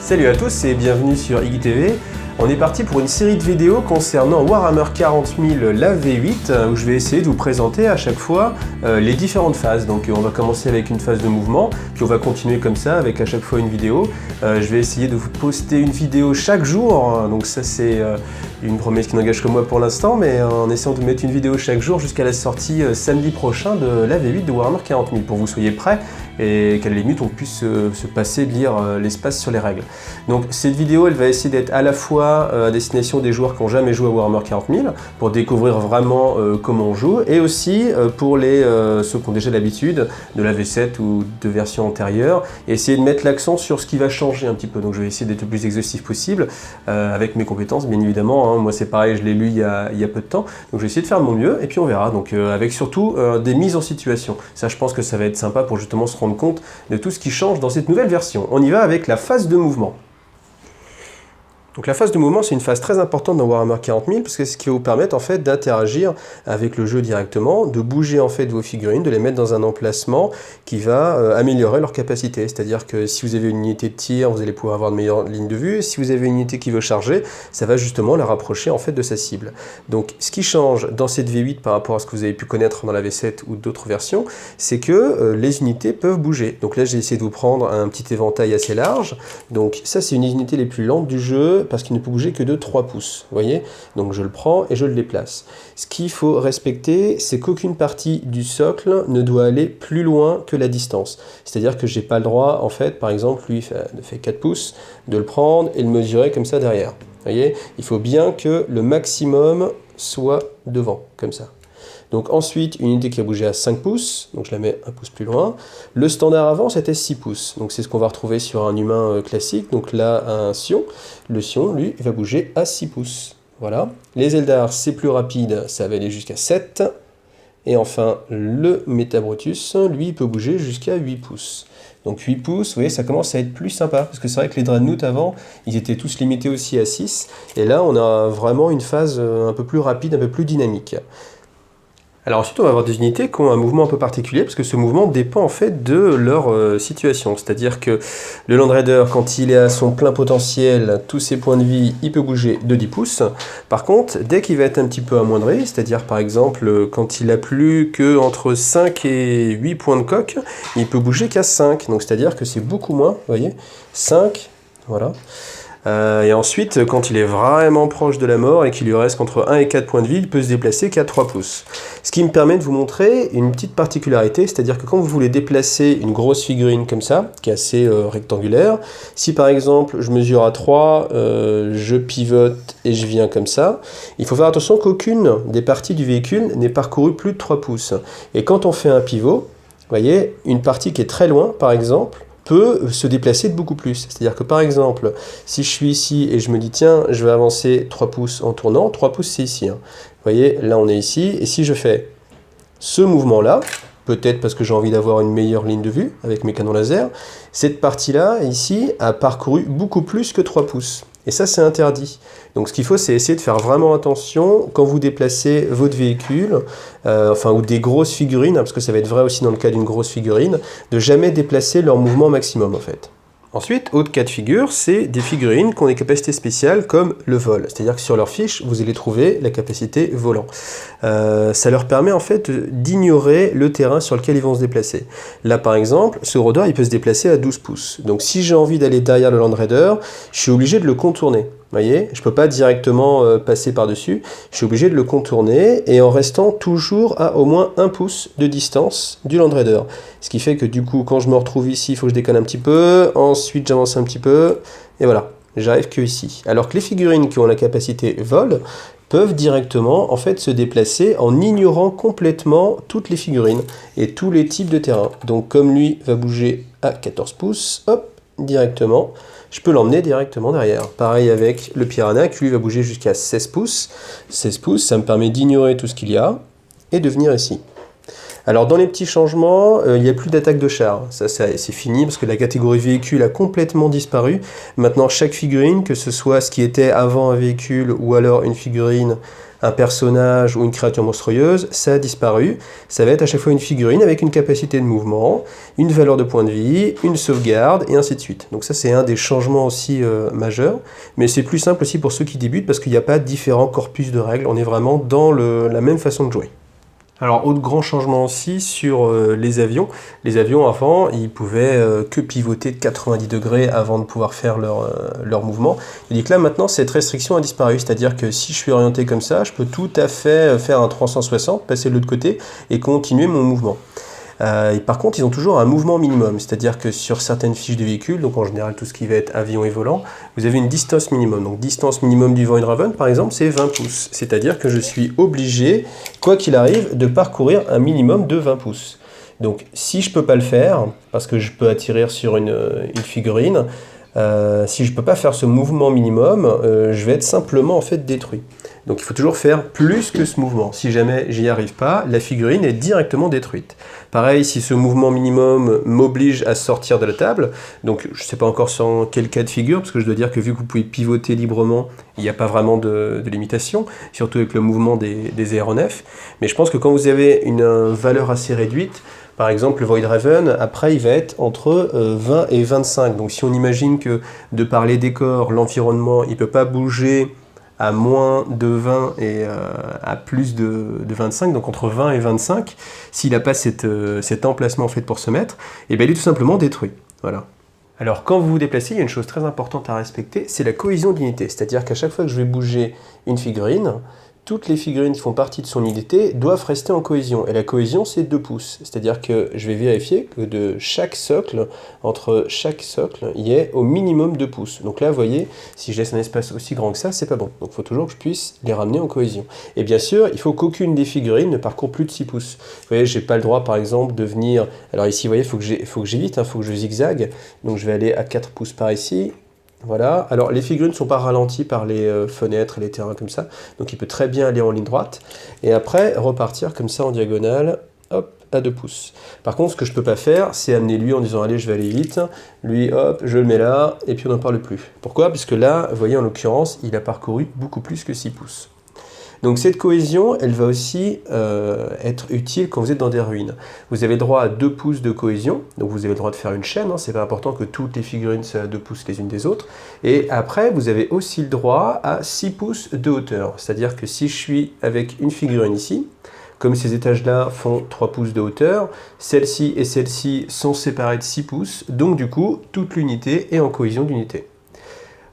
Salut à tous et bienvenue sur IGTV. On est parti pour une série de vidéos concernant Warhammer 40 000 la V8 où je vais essayer de vous présenter à chaque fois les différentes phases. Donc on va commencer avec une phase de mouvement, puis on va continuer comme ça avec à chaque fois une vidéo. Je vais essayer de vous poster une vidéo chaque jour, donc ça c'est une promesse qui n'engage que moi pour l'instant, mais en essayant de mettre une vidéo chaque jour jusqu'à la sortie samedi prochain de la V8 de Warhammer 40 000 pour que vous soyez prêts et qu'à la limite on puisse se passer de lire l'espace sur les règles. Donc cette vidéo elle va essayer d'être à la fois à destination des joueurs qui n'ont jamais joué à Warhammer 40 000 pour découvrir vraiment comment on joue, et aussi pour ceux qui ont déjà l'habitude de la V7 ou de versions antérieures, et essayer de mettre l'accent sur ce qui va changer un petit peu. Donc je vais essayer d'être le plus exhaustif possible avec mes compétences bien évidemment, hein. Moi c'est pareil, je l'ai lu il y a peu de temps, donc je vais essayer de faire de mon mieux et puis on verra. Donc avec surtout des mises en situation, ça je pense que ça va être sympa pour justement se rendre compte de tout ce qui change dans cette nouvelle version. On y va avec la phase de mouvement. Donc la phase de mouvement, c'est une phase très importante dans Warhammer 40 000 parce que c'est ce qui va vous permettre en fait d'interagir avec le jeu directement, de bouger en fait vos figurines, de les mettre dans un emplacement qui va améliorer leur capacité. C'est-à-dire que si vous avez une unité de tir, vous allez pouvoir avoir de meilleures lignes de vue. Si vous avez une unité qui veut charger, ça va justement la rapprocher en fait de sa cible. Donc ce qui change dans cette V8 par rapport à ce que vous avez pu connaître dans la V7 ou d'autres versions, c'est que les unités peuvent bouger. Donc là j'ai essayé de vous prendre un petit éventail assez large. Donc ça c'est une des unités les plus lentes du jeu, parce qu'il ne peut bouger que de 3 pouces, vous voyez. Donc je le prends et je le déplace. Ce qu'il faut respecter, c'est qu'aucune partie du socle ne doit aller plus loin que la distance. C'est-à-dire que j'ai pas le droit, en fait, par exemple, lui fait 4 pouces, de le prendre et le mesurer comme ça derrière. Vous voyez, il faut bien que le maximum soit devant, comme ça. Donc ensuite, une unité qui a bougé à 5 pouces, donc je la mets un pouce plus loin. Le standard avant, c'était 6 pouces, donc c'est ce qu'on va retrouver sur un humain classique. Donc là, un Sion, le Sion, lui, va bouger à 6 pouces. Voilà. Les Eldar, c'est plus rapide, ça va aller jusqu'à 7. Et enfin, le Metabrutus, lui, il peut bouger jusqu'à 8 pouces. Donc 8 pouces, vous voyez, ça commence à être plus sympa, parce que c'est vrai que les Dreadnought avant, ils étaient tous limités aussi à 6. Et là, on a vraiment une phase un peu plus rapide, un peu plus dynamique. Alors ensuite on va avoir des unités qui ont un mouvement un peu particulier parce que ce mouvement dépend en fait de leur situation. C'est-à-dire que le Land Raider, quand il est à son plein potentiel, tous ses points de vie, il peut bouger de 10 pouces. Par contre, dès qu'il va être un petit peu amoindri, c'est-à-dire par exemple quand il a plus que entre 5 et 8 points de coque, il peut bouger qu'à 5. Donc c'est-à-dire que c'est beaucoup moins, vous voyez, 5, voilà. Et ensuite, quand il est vraiment proche de la mort et qu'il lui reste entre 1 et 4 points de vie, il peut se déplacer qu'à 3 pouces. Ce qui me permet de vous montrer une petite particularité, c'est-à-dire que quand vous voulez déplacer une grosse figurine comme ça, qui est assez rectangulaire, si par exemple je mesure à 3, je pivote et je viens comme ça, il faut faire attention qu'aucune des parties du véhicule n'ait parcouru plus de 3 pouces. Et quand on fait un pivot, vous voyez, une partie qui est très loin, par exemple, peut se déplacer de beaucoup plus. C'est-à-dire que par exemple, si je suis ici et je me dis tiens, je vais avancer 3 pouces en tournant, 3 pouces c'est ici. Hein. Vous voyez, là on est ici, et si je fais ce mouvement-là, peut-être parce que j'ai envie d'avoir une meilleure ligne de vue avec mes canons laser, cette partie-là, ici, a parcouru beaucoup plus que 3 pouces. Et ça, c'est interdit. Donc ce qu'il faut, c'est essayer de faire vraiment attention quand vous déplacez votre véhicule, ou des grosses figurines, hein, parce que ça va être vrai aussi dans le cas d'une grosse figurine, de jamais déplacer leur mouvement maximum en fait. Ensuite, autre cas de figure, c'est des figurines qui ont des capacités spéciales comme le vol. C'est-à-dire que sur leur fiche, vous allez trouver la capacité volant. Ça leur permet en fait d'ignorer le terrain sur lequel ils vont se déplacer. Là par exemple, ce rôdeur il peut se déplacer à 12 pouces. Donc si j'ai envie d'aller derrière le Land Raider, je suis obligé de le contourner. Vous voyez, je ne peux pas directement passer par-dessus, je suis obligé de le contourner et en restant toujours à au moins 1 pouce de distance du Land Raider. Ce qui fait que du coup, quand je me retrouve ici, il faut que je déconne un petit peu, ensuite j'avance un petit peu, et voilà, j'arrive que ici. Alors que les figurines qui ont la capacité vol peuvent directement en fait se déplacer en ignorant complètement toutes les figurines et tous les types de terrain. Donc comme lui va bouger à 14 pouces, hop, directement, je peux l'emmener directement derrière. Pareil avec le Piranha qui lui va bouger jusqu'à 16 pouces. 16 pouces, ça me permet d'ignorer tout ce qu'il y a et de venir ici. Alors dans les petits changements, il n'y a plus d'attaque de char. Ça c'est fini parce que la catégorie véhicule a complètement disparu. Maintenant chaque figurine, que ce soit ce qui était avant un véhicule ou alors une figurine, un personnage ou une créature monstrueuse, ça a disparu. Ça va être à chaque fois une figurine avec une capacité de mouvement, une valeur de points de vie, une sauvegarde et ainsi de suite. Donc ça c'est un des changements aussi majeurs. Mais c'est plus simple aussi pour ceux qui débutent parce qu'il n'y a pas différents corpus de règles. On est vraiment dans la même façon de jouer. Alors, autre grand changement aussi sur les avions. Les avions, avant, ils pouvaient que pivoter de 90 degrés avant de pouvoir faire leur mouvement. Tandis que là, maintenant, cette restriction a disparu. C'est-à-dire que si je suis orienté comme ça, je peux tout à fait faire un 360, passer de l'autre côté et continuer mon mouvement. Et par contre, ils ont toujours un mouvement minimum, c'est-à-dire que sur certaines fiches de véhicules, donc en général tout ce qui va être avion et volant, vous avez une distance minimum. Donc distance minimum du Void Raven, par exemple, c'est 20 pouces. C'est-à-dire que je suis obligé, quoi qu'il arrive, de parcourir un minimum de 20 pouces. Donc si je ne peux pas le faire, parce que je peux atterrir sur une figurine, si je ne peux pas faire ce mouvement minimum, je vais être simplement en fait détruit. Donc il faut toujours faire plus que ce mouvement. Si jamais j'y arrive pas, la figurine est directement détruite. Pareil, si ce mouvement minimum m'oblige à sortir de la table, donc je ne sais pas encore sur quel cas de figure, parce que je dois dire que vu que vous pouvez pivoter librement, il n'y a pas vraiment de limitation, surtout avec le mouvement des aéronefs. Mais je pense que quand vous avez une valeur assez réduite, par exemple, le Void Raven, après, il va être entre 20 et 25. Donc si on imagine que de par les décors, l'environnement, il ne peut pas bouger à moins de 20 et à plus de 25, donc entre 20 et 25, s'il n'a pas cet emplacement en fait pour se mettre, et bien il est tout simplement détruit. Voilà. Alors quand vous vous déplacez, il y a une chose très importante à respecter, c'est la cohésion d'unité. C'est-à-dire qu'à chaque fois que je vais bouger une figurine, toutes les figurines qui font partie de son unité doivent rester en cohésion. Et la cohésion, c'est 2 pouces. C'est-à-dire que je vais vérifier que de chaque socle, entre chaque socle, il y ait au minimum 2 pouces. Donc là, vous voyez, si je laisse un espace aussi grand que ça, c'est pas bon. Donc il faut toujours que je puisse les ramener en cohésion. Et bien sûr, il faut qu'aucune des figurines ne parcourt plus de 6 pouces. Vous voyez, j'ai pas le droit, par exemple, de venir... Alors ici, vous voyez, il faut que j'évite, il faut que je zigzague. Donc je vais aller à 4 pouces par ici. Voilà, alors les figurines ne sont pas ralenties par les fenêtres et les terrains comme ça, donc il peut très bien aller en ligne droite, et après repartir comme ça en diagonale, hop, à 2 pouces. Par contre, ce que je ne peux pas faire, c'est amener lui en disant, allez, je vais aller vite, lui, hop, je le mets là, et puis on n'en parle plus. Pourquoi? Puisque là, vous voyez, en l'occurrence, il a parcouru beaucoup plus que 6 pouces. Donc cette cohésion, elle va aussi être utile quand vous êtes dans des ruines. Vous avez droit à 2 pouces de cohésion, donc vous avez le droit de faire une chaîne, hein, c'est pas important que toutes les figurines soient à 2 pouces les unes des autres. Et après, vous avez aussi le droit à 6 pouces de hauteur, c'est-à-dire que si je suis avec une figurine ici, comme ces étages-là font 3 pouces de hauteur, celle-ci et celle-ci sont séparées de 6 pouces, donc du coup, toute l'unité est en cohésion d'unité.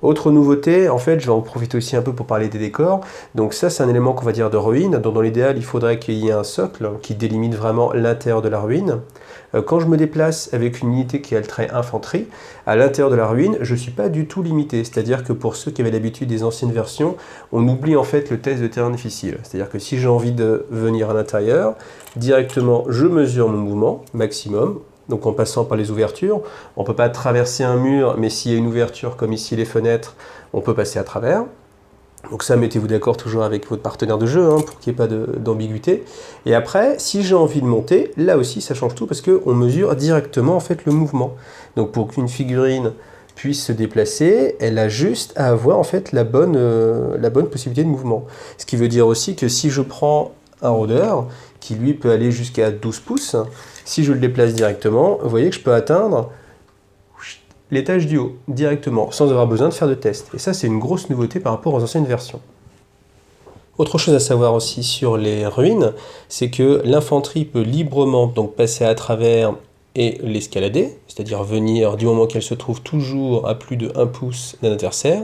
Autre nouveauté, en fait, je vais en profiter aussi un peu pour parler des décors. Donc ça, c'est un élément qu'on va dire de ruine. Donc dans l'idéal, il faudrait qu'il y ait un socle qui délimite vraiment l'intérieur de la ruine. Quand je me déplace avec une unité qui a le trait infanterie, à l'intérieur de la ruine, je ne suis pas du tout limité. C'est-à-dire que pour ceux qui avaient l'habitude des anciennes versions, on oublie en fait le test de terrain difficile. C'est-à-dire que si j'ai envie de venir à l'intérieur, directement, je mesure mon mouvement maximum. Donc en passant par les ouvertures, on ne peut pas traverser un mur, mais s'il y a une ouverture comme ici les fenêtres, on peut passer à travers. Donc ça, mettez-vous d'accord toujours avec votre partenaire de jeu, hein, pour qu'il n'y ait pas d'ambiguïté. Et après, si j'ai envie de monter, là aussi ça change tout parce qu'on mesure directement en fait le mouvement. Donc pour qu'une figurine puisse se déplacer, elle a juste à avoir en fait la bonne possibilité de mouvement. Ce qui veut dire aussi que si je prends un rôdeur, qui lui peut aller jusqu'à 12 pouces, si je le déplace directement, vous voyez que je peux atteindre l'étage du haut, directement, sans avoir besoin de faire de test. Et ça, c'est une grosse nouveauté par rapport aux anciennes versions. Autre chose à savoir aussi sur les ruines, c'est que l'infanterie peut librement donc passer à travers et l'escalader, c'est-à-dire venir du moment qu'elle se trouve toujours à plus de 1 pouce d'un adversaire.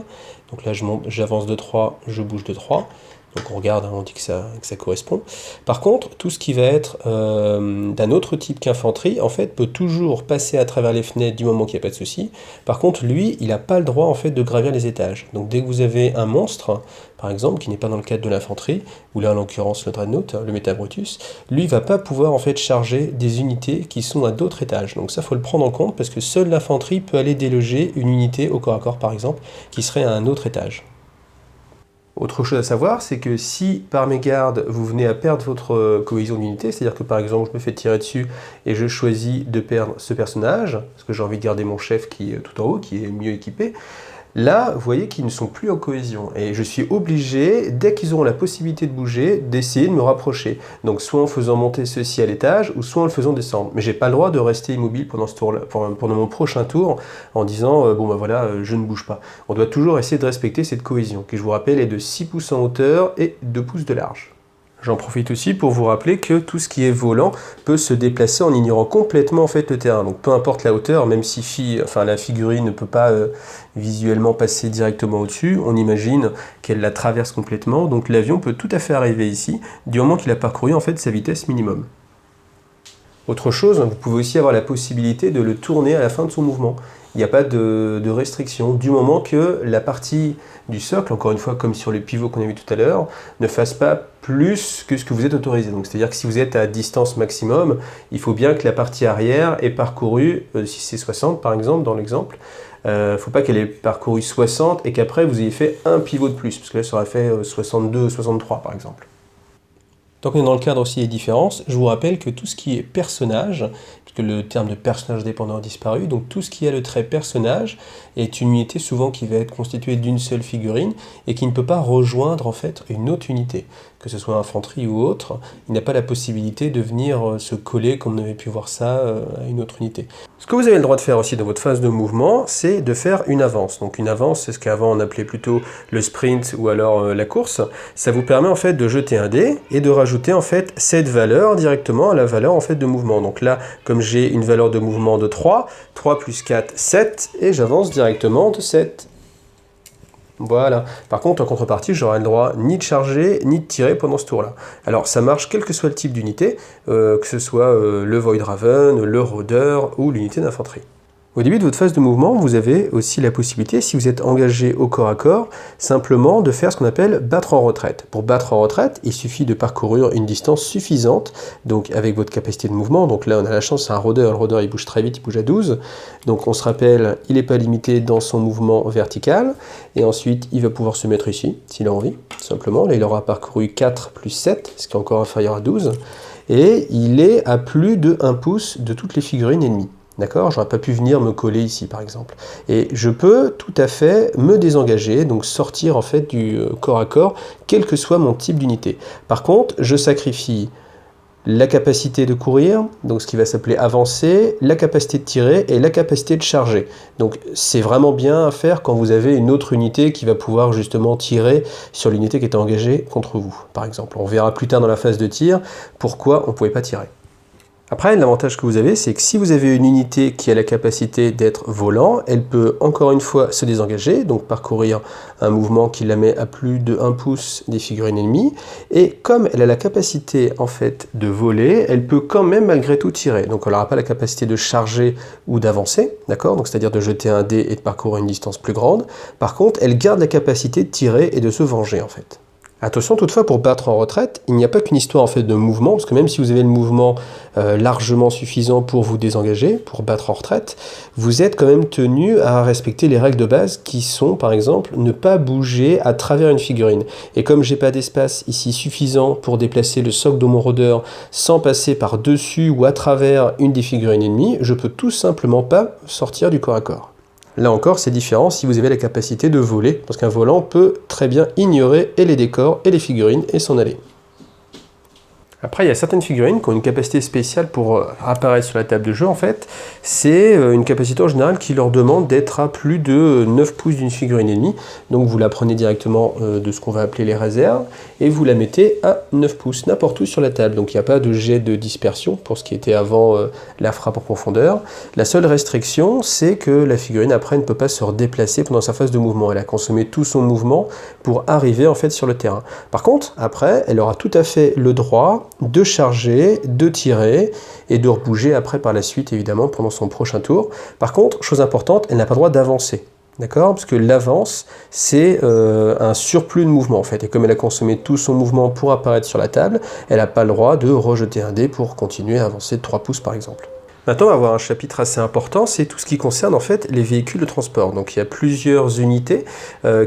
Donc là, j'avance de 3, je bouge de 3. Donc on regarde, on dit que ça correspond. Par contre, tout ce qui va être d'un autre type qu'infanterie, en fait, peut toujours passer à travers les fenêtres du moment qu'il n'y a pas de souci. Par contre, lui, il n'a pas le droit en fait de gravir les étages. Donc dès que vous avez un monstre, par exemple, qui n'est pas dans le cadre de l'infanterie, ou là en l'occurrence le Dreadnought, le Metabrutus, lui, il ne va pas pouvoir en fait charger des unités qui sont à d'autres étages. Donc ça, il faut le prendre en compte parce que seule l'infanterie peut aller déloger une unité au corps à corps, par exemple, qui serait à un autre étage. Autre chose à savoir, c'est que si par mégarde vous venez à perdre votre cohésion d'unité, c'est-à-dire que par exemple je me fais tirer dessus et je choisis de perdre ce personnage, parce que j'ai envie de garder mon chef qui est tout en haut, qui est mieux équipé, là, vous voyez qu'ils ne sont plus en cohésion. Et je suis obligé, dès qu'ils auront la possibilité de bouger, d'essayer de me rapprocher. Donc soit en faisant monter ceux-ci à l'étage, ou soit en le faisant descendre. Mais j'ai pas le droit de rester immobile pendant ce tour-là, pendant mon prochain tour, en disant bon ben voilà, je ne bouge pas. On doit toujours essayer de respecter cette cohésion, qui je vous rappelle est de 6 pouces en hauteur et 2 pouces de large. J'en profite aussi pour vous rappeler que tout ce qui est volant peut se déplacer en ignorant complètement en fait le terrain. Donc peu importe la hauteur, même si la figurine ne peut pas visuellement passer directement au-dessus, on imagine qu'elle la traverse complètement. Donc l'avion peut tout à fait arriver ici, du moment qu'il a parcouru en fait sa vitesse minimum. Autre chose, vous pouvez aussi avoir la possibilité de le tourner à la fin de son mouvement. Il n'y a pas de restriction, du moment que la partie du socle, encore une fois comme sur les pivots qu'on a vu tout à l'heure, ne fasse pas plus que ce que vous êtes autorisé. Donc c'est-à-dire que si vous êtes à distance maximum, il faut bien que la partie arrière ait parcouru, si c'est 60 par exemple, dans l'exemple, il ne faut pas qu'elle ait parcouru 60 et qu'après vous ayez fait un pivot de plus, parce que là ça aurait fait 62, 63 par exemple. Tant qu'on est dans le cadre aussi des différences, je vous rappelle que tout ce qui est personnage, puisque le terme de personnage dépendant a disparu, donc tout ce qui a le trait personnage est une unité souvent qui va être constituée d'une seule figurine et qui ne peut pas rejoindre en fait une autre unité, que ce soit infanterie ou autre, il n'a pas la possibilité de venir se coller comme on avait pu voir ça à une autre unité. Ce que vous avez le droit de faire aussi dans votre phase de mouvement, c'est de faire une avance. Donc une avance, c'est ce qu'avant on appelait plutôt le sprint ou alors la course. Ça vous permet en fait de jeter un dé et de rajouter en fait cette valeur directement à la valeur en fait de mouvement. Donc là, comme j'ai une valeur de mouvement de 3, 3 plus 4, 7, et j'avance directement de 7. Voilà. Par contre, en contrepartie, j'aurai le droit ni de charger, ni de tirer pendant ce tour-là. Alors, ça marche quel que soit le type d'unité, que ce soit le Void Raven, le Rôdeur ou l'unité d'infanterie. Au début de votre phase de mouvement, vous avez aussi la possibilité, si vous êtes engagé au corps à corps, simplement de faire ce qu'on appelle battre en retraite. Pour battre en retraite, il suffit de parcourir une distance suffisante, donc avec votre capacité de mouvement. Donc là, on a la chance, c'est un rôdeur. Le rôdeur, il bouge très vite, il bouge à 12. Donc on se rappelle, il n'est pas limité dans son mouvement vertical. Et ensuite, il va pouvoir se mettre ici, s'il a envie, tout simplement. Là, il aura parcouru 4 plus 7, ce qui est encore inférieur à 12. Et il est à plus de 1 pouce de toutes les figurines ennemies. D'accord? J'aurais pas pu venir me coller ici, par exemple. Et je peux tout à fait me désengager, donc sortir en fait du corps à corps, quel que soit mon type d'unité. Par contre, je sacrifie la capacité de courir, donc ce qui va s'appeler avancer, la capacité de tirer et la capacité de charger. Donc c'est vraiment bien à faire quand vous avez une autre unité qui va pouvoir justement tirer sur l'unité qui est engagée contre vous, par exemple. On verra plus tard dans la phase de tir pourquoi on ne pouvait pas tirer. Après, l'avantage que vous avez, c'est que si vous avez une unité qui a la capacité d'être volant, elle peut encore une fois se désengager, donc parcourir un mouvement qui la met à plus de 1 pouce des figurines ennemies, et comme elle a la capacité en fait de voler, elle peut quand même malgré tout tirer. Donc elle n'aura pas la capacité de charger ou d'avancer, d'accord? Donc c'est-à-dire de jeter un dé et de parcourir une distance plus grande. Par contre, elle garde la capacité de tirer et de se venger en fait. Attention toutefois, pour battre en retraite, il n'y a pas qu'une histoire en fait de mouvement, parce que même si vous avez le mouvement largement suffisant pour vous désengager, pour battre en retraite, vous êtes quand même tenu à respecter les règles de base qui sont par exemple ne pas bouger à travers une figurine. Et comme j'ai pas d'espace ici suffisant pour déplacer le socle de mon rôdeur sans passer par dessus ou à travers une des figurines ennemies, je peux tout simplement pas sortir du corps à corps. Là encore, c'est différent si vous avez la capacité de voler, parce qu'un volant peut très bien ignorer et les décors et les figurines et s'en aller. Après, il y a certaines figurines qui ont une capacité spéciale pour apparaître sur la table de jeu, en fait. C'est une capacité en général qui leur demande d'être à plus de 9 pouces d'une figurine ennemie. Donc vous la prenez directement de ce qu'on va appeler les réserves, et vous la mettez à 9 pouces, n'importe où sur la table. Donc il n'y a pas de jet de dispersion pour ce qui était avant la frappe en profondeur. La seule restriction, c'est que la figurine après ne peut pas se redéplacer pendant sa phase de mouvement. Elle a consommé tout son mouvement pour arriver en fait sur le terrain. Par contre, après, elle aura tout à fait le droit de charger, de tirer et de rebouger après par la suite évidemment pendant son prochain tour. Par contre, chose importante, elle n'a pas le droit d'avancer. D'accord? Parce que l'avance, c'est un surplus de mouvement en fait. Et comme elle a consommé tout son mouvement pour apparaître sur la table, elle n'a pas le droit de rejeter un dé pour continuer à avancer de 3 pouces par exemple. Maintenant, on va avoir un chapitre assez important, c'est tout ce qui concerne en fait les véhicules de transport. Donc il y a plusieurs unités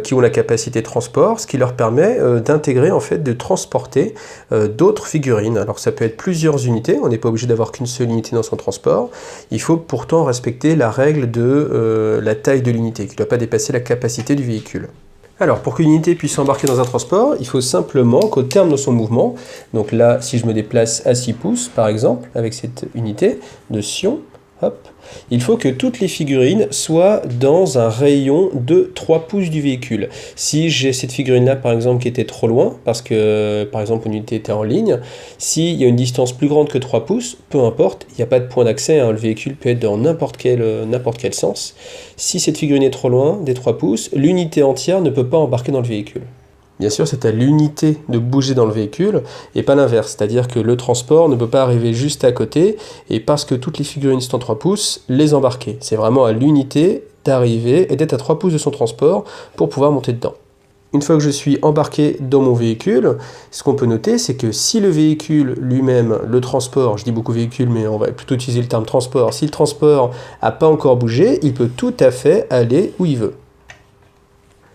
qui ont la capacité de transport, ce qui leur permet d'intégrer en fait, de transporter d'autres figurines. Alors ça peut être plusieurs unités, on n'est pas obligé d'avoir qu'une seule unité dans son transport. Il faut pourtant respecter la règle de la taille de l'unité, qui ne doit pas dépasser la capacité du véhicule. Alors, pour qu'une unité puisse s'embarquer dans un transport, il faut simplement qu'au terme de son mouvement, donc là, si je me déplace à 6 pouces, par exemple, avec cette unité de Sion, hop, il faut que toutes les figurines soient dans un rayon de 3 pouces du véhicule. Si j'ai cette figurine-là, par exemple, qui était trop loin, parce que, par exemple, une unité était en ligne, s'il y a une distance plus grande que 3 pouces, peu importe, il n'y a pas de point d'accès, hein, le véhicule peut être dans n'importe quel sens. Si cette figurine est trop loin des 3 pouces, l'unité entière ne peut pas embarquer dans le véhicule. Bien sûr, c'est à l'unité de bouger dans le véhicule et pas l'inverse, c'est-à-dire que le transport ne peut pas arriver juste à côté et parce que toutes les figurines sont en 3 pouces, les embarquer. C'est vraiment à l'unité d'arriver et d'être à 3 pouces de son transport pour pouvoir monter dedans. Une fois que je suis embarqué dans mon véhicule, ce qu'on peut noter, c'est que si le véhicule lui-même, le transport, je dis beaucoup véhicule, mais on va plutôt utiliser le terme transport, si le transport n'a pas encore bougé, il peut tout à fait aller où il veut.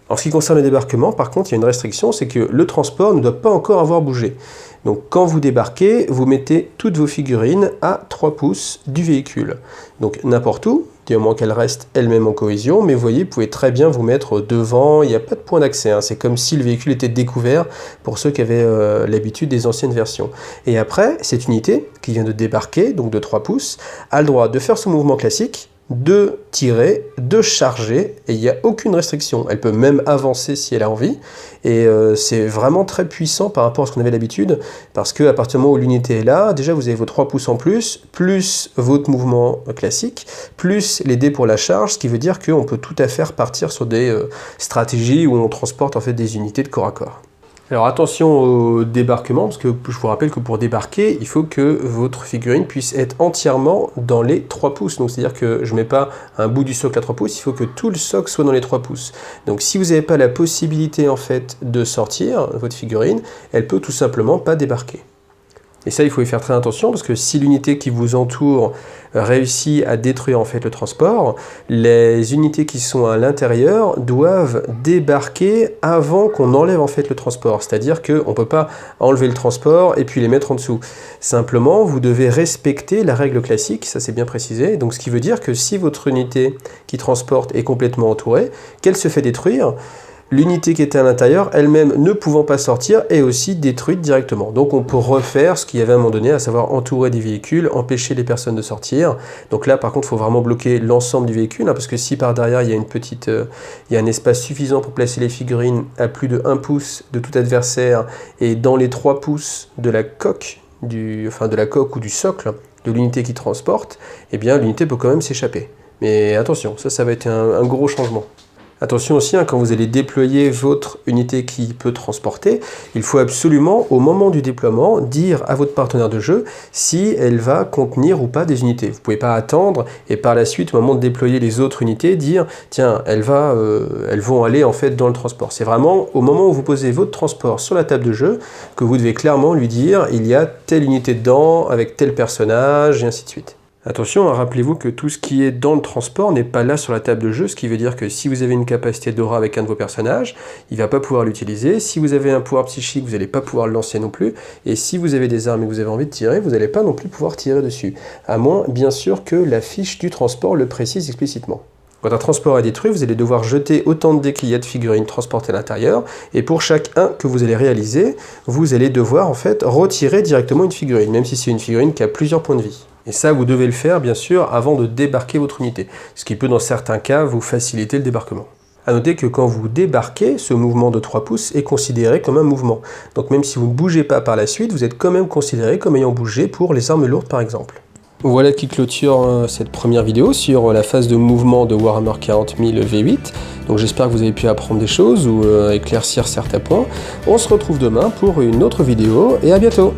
En ce qui concerne le débarquement, par contre, il y a une restriction, c'est que le transport ne doit pas encore avoir bougé. Donc quand vous débarquez, vous mettez toutes vos figurines à 3 pouces du véhicule. Donc n'importe où, du moment qu'elles restent elles-mêmes en cohésion, mais vous voyez, vous pouvez très bien vous mettre devant, il n'y a pas de point d'accès, hein. C'est comme si le véhicule était découvert pour ceux qui avaient l'habitude des anciennes versions. Et après, cette unité qui vient de débarquer, donc de 3 pouces, a le droit de faire son mouvement classique, de tirer, de charger, et il n'y a aucune restriction. Elle peut même avancer si elle a envie, et c'est vraiment très puissant par rapport à ce qu'on avait d'habitude, parce qu'à partir du moment où l'unité est là, déjà vous avez vos 3 pouces en plus votre mouvement classique, plus les dés pour la charge, ce qui veut dire qu'on peut tout à fait repartir sur des stratégies où on transporte en fait des unités de corps à corps. Alors attention au débarquement, parce que je vous rappelle que pour débarquer, il faut que votre figurine puisse être entièrement dans les 3 pouces. Donc c'est-à-dire que je ne mets pas un bout du socle à 3 pouces, il faut que tout le socle soit dans les 3 pouces. Donc si vous n'avez pas la possibilité en fait de sortir votre figurine, elle peut tout simplement pas débarquer. Et ça, il faut y faire très attention, parce que si l'unité qui vous entoure réussit à détruire en fait le transport, les unités qui sont à l'intérieur doivent débarquer avant qu'on enlève en fait le transport. C'est-à-dire qu'on ne peut pas enlever le transport et puis les mettre en dessous. Simplement, vous devez respecter la règle classique, ça c'est bien précisé. Donc ce qui veut dire que si votre unité qui transporte est complètement entourée, qu'elle se fait détruire, l'unité qui était à l'intérieur, elle-même ne pouvant pas sortir, est aussi détruite directement. Donc on peut refaire ce qu'il y avait à un moment donné, à savoir entourer des véhicules, empêcher les personnes de sortir. Donc là par contre, il faut vraiment bloquer l'ensemble du véhicule, hein, parce que si par derrière il y a un espace suffisant pour placer les figurines à plus de 1 pouce de tout adversaire, et dans les 3 pouces de la coque, de la coque ou du socle de l'unité qui transporte, eh bien l'unité peut quand même s'échapper. Mais attention, ça va être un gros changement. Attention aussi, hein, quand vous allez déployer votre unité qui peut transporter, il faut absolument, au moment du déploiement, dire à votre partenaire de jeu si elle va contenir ou pas des unités. Vous ne pouvez pas attendre et par la suite, au moment de déployer les autres unités, dire tiens, elles vont aller en fait dans le transport. C'est vraiment au moment où vous posez votre transport sur la table de jeu que vous devez clairement lui dire il y a telle unité dedans avec tel personnage et ainsi de suite. Attention, rappelez-vous que tout ce qui est dans le transport n'est pas là sur la table de jeu, ce qui veut dire que si vous avez une capacité d'aura avec un de vos personnages, il ne va pas pouvoir l'utiliser. Si vous avez un pouvoir psychique, vous n'allez pas pouvoir le lancer non plus. Et si vous avez des armes et que vous avez envie de tirer, vous n'allez pas non plus pouvoir tirer dessus. À moins, bien sûr, que la fiche du transport le précise explicitement. Quand un transport est détruit, vous allez devoir jeter autant de dés qu'il y a de figurines transportées à l'intérieur, et pour chaque 1 que vous allez réaliser, vous allez devoir en fait retirer directement une figurine, même si c'est une figurine qui a plusieurs points de vie. Et ça, vous devez le faire, bien sûr, avant de débarquer votre unité, ce qui peut, dans certains cas, vous faciliter le débarquement. A noter que quand vous débarquez, ce mouvement de 3 pouces est considéré comme un mouvement. Donc même si vous ne bougez pas par la suite, vous êtes quand même considéré comme ayant bougé pour les armes lourdes, par exemple. Voilà qui clôture cette première vidéo sur la phase de mouvement de Warhammer 40 000 V8. Donc j'espère que vous avez pu apprendre des choses ou éclaircir certains points. On se retrouve demain pour une autre vidéo et à bientôt.